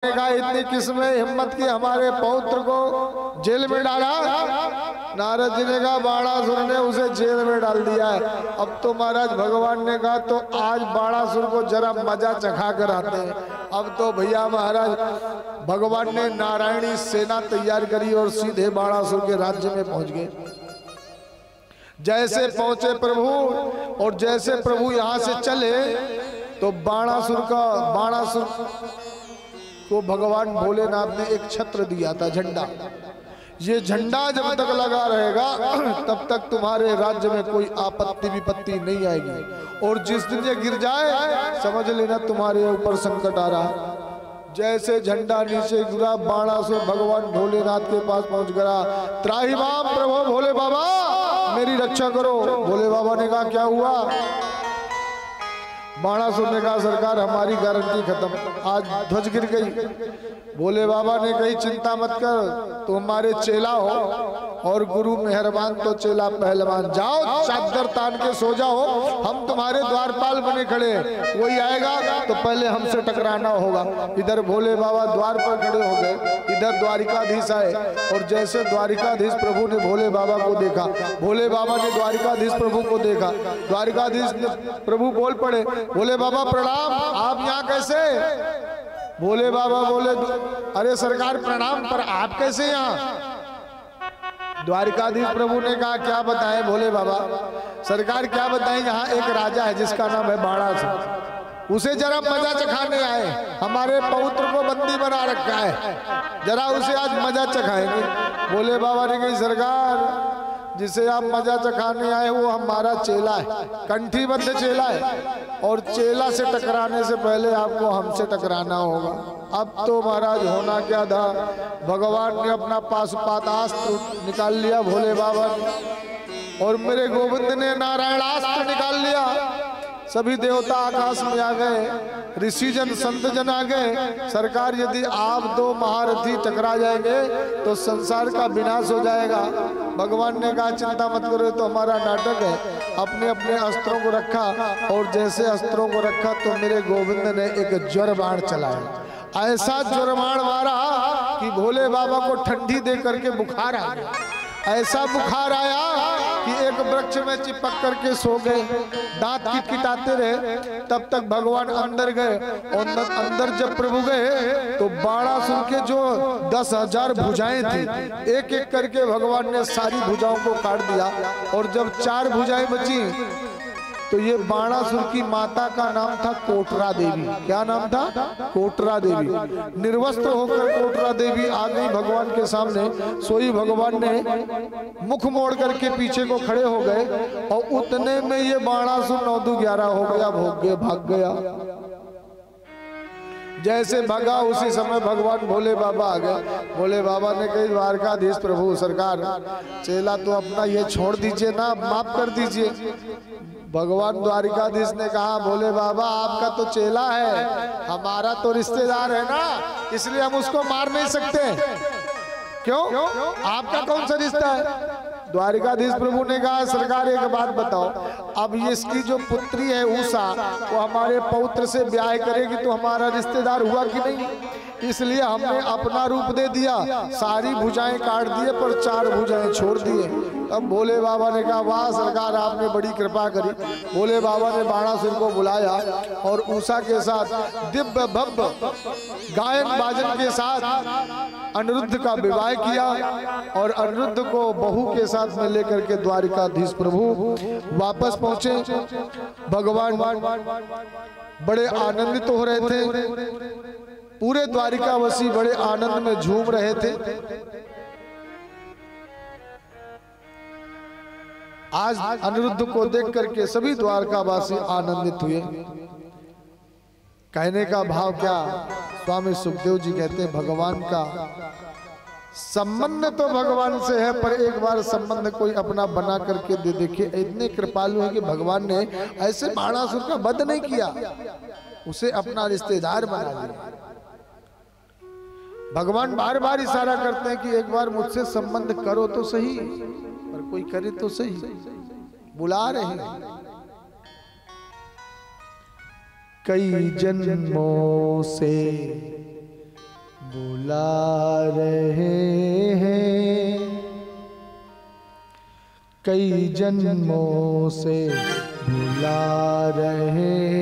ने कहा इतनी किस्में हिम्मत की हमारे पौत्र को जेल में डाला। नारद जी ने कहा बाणासुर ने उसे जेल में डाल दिया है। अब तो महाराज भगवान ने कहा तो आज बाणासुर को जरा मजा चखा कर आते हैं। अब तो भैया महाराज भगवान ने नारायणी सेना तैयार करी और सीधे बाणासुर के राज्य में पहुंच गए। जैसे पहुंचे प्रभु और जैसे प्रभु यहाँ से चले तो बाणासुर को भगवान भोलेनाथ ने एक छत्र दिया था, झंडा। ये झंडा जब तक लगा रहेगा तब तक तुम्हारे राज्य में कोई आपत्ति विपत्ति नहीं आएगी, और जिस दिन ये गिर जाए समझ लेना तुम्हारे ऊपर संकट आ रहा है। जैसे झंडा नीचे गिरा बाणासुर भगवान भोलेनाथ के पास पहुंच गया। त्राहिमाम प्रभु भोले बाबा मेरी रक्षा करो। भोले बाबा ने कहा क्या हुआ? बाणासुर ने कहा सरकार हमारी गारंटी खत्म, आज ध्वज गिर गई। भोले बाबा ने कही चिंता मत कर, तुम हमारे चेला हो और गुरु मेहरबान तो चेला पहलवान। जाओ चादर तान के सो जाओ, हम तुम्हारे द्वारपाल बने खड़े, कोई आएगा तो पहले हमसे टकराना होगा। इधर भोले बाबा द्वार पर खड़े हो गए, इधर द्वारिकाधीश आए, और जैसे द्वारिकाधीश प्रभु ने भोले बाबा को देखा, भोले बाबा ने द्वारिकाधीश प्रभु को देखा, द्वारिकाधीश ने प्रभु बोल पड़े भोले बाबा प्रणाम, आप यहाँ कैसे? भोले बाबा बोले अरे सरकार प्रणाम, पर आप कैसे यहाँ? द्वारिकाधीश प्रभु ने कहा क्या बताएं भोले बाबा? सरकार क्या बताएं, यहाँ एक राजा है जिसका नाम है बाणासुर, उसे जरा मजा चखाने आए, हमारे पौत्र को बंदी बना रखा है, जरा उसे आज मजा चखाएंगे। भोले बाबा ने कही सरकार जिसे आप मजा चखाने आए वो हमारा चेला है, कंठीबद्ध चेला है, और चेला से टकराने से पहले आपको हमसे टकराना होगा। अब तो महाराज होना क्या था, भगवान ने अपना पाशुपतास्त्र निकाल लिया भोले बाबा ने, और मेरे गोविंद ने नारायणास्त्र निकाल लिया। सभी देवता आकाश में आ गए, ऋषि जन संत जन आ गए। सरकार यदि आप दो महारथी टकरा जाएंगे तो संसार का विनाश हो जाएगा। भगवान ने कहा चिंता मत करो, तो हमारा नाटक है। अपने अपने अस्त्रों को रखा, और जैसे अस्त्रों को रखा तो मेरे गोविंद ने एक ज्वर बाण चलाया। ऐसा ज्वर बाण मारा कि भोले बाबा को ठंडी दे करके बुखार आ गया। ऐसा बुखार आया कि एक वृक्ष में चिपक करके सो गए, दांत किटकिटाते रहे। तब तक भगवान अंदर गए, और अंदर जब प्रभु गए तो बाणासुर के जो 10,000 भुजाएं थी, एक एक करके भगवान ने सारी भुजाओं को काट दिया। और जब 4 भुजाएं बची तो ये बाणासुर की माता का नाम था कोटरा देवी। क्या नाम था? कोटरा देवी। निर्वस्त्र होकर कोटरा देवी आ गई भगवान के सामने। सोई भगवान ने मुख मोड़ करके पीछे को खड़े हो गए, और उतने में ये बाणासुर 9-11 हो गया, भाग गया। जैसे भगा उसी समय भगवान भोले बाबा आ गए। भोले बाबा ने कही द्वारकाधीश प्रभु सरकार चेला तो अपना ये छोड़ दीजिए ना, माफ कर दीजिए। भगवान द्वारिकाधीश ने कहा भोले बाबा आपका तो चेला है, हमारा तो रिश्तेदार है ना, इसलिए हम उसको मार नहीं सकते। क्यों? आपका कौन सा रिश्ता है? द्वारिकाधीश प्रभु ने कहा सरकार एक बात बताओ, अब ये इसकी जो पुत्री है उषा, वो हमारे पौत्र से ब्याह करेगी तो हमारा रिश्तेदार हुआ कि नहीं? इसलिए हमने अपना रूप दे दिया, सारी भुजाएं काट दिए पर 4 भुजाएं छोड़ दिए। अब भोले बाबा ने कहा वाह सरकार आपने बड़ी कृपा करी। भोले बाबा ने बाणासुर को बुलाया और उषा के साथ दिव्य भव्य गायन बाजन के साथ अनिरुद्ध का विवाह किया, और अनिरुद्ध को बहू के साथ में लेकर के द्वारिकाधीश प्रभु वापस पहुंचे। भगवान बड़े आनंदित हो रहे थे, पूरे द्वारिकावासी बड़े आनंद में झूम रहे थे। आज अनिरुद्ध को देख करके सभी द्वारकावासी आनंदित हुए। कहने का भाव क्या, स्वामी सुखदेव जी कहते हैं भगवान का संबंध तो भगवान से है, पर एक बार संबंध कोई अपना बना करके दे देखिए। इतने कृपालु है कि भगवान ने ऐसे बाणासुर का वध नहीं किया, उसे अपना रिश्तेदार बना लिया। भगवान बार बार इशारा करते हैं कि एक बार मुझसे संबंध करो तो सही, पर कोई करे तो सही, बुला रहे हैं। कई जन्मों से बुला रहे हैं, कई जन्मों से बुला रहे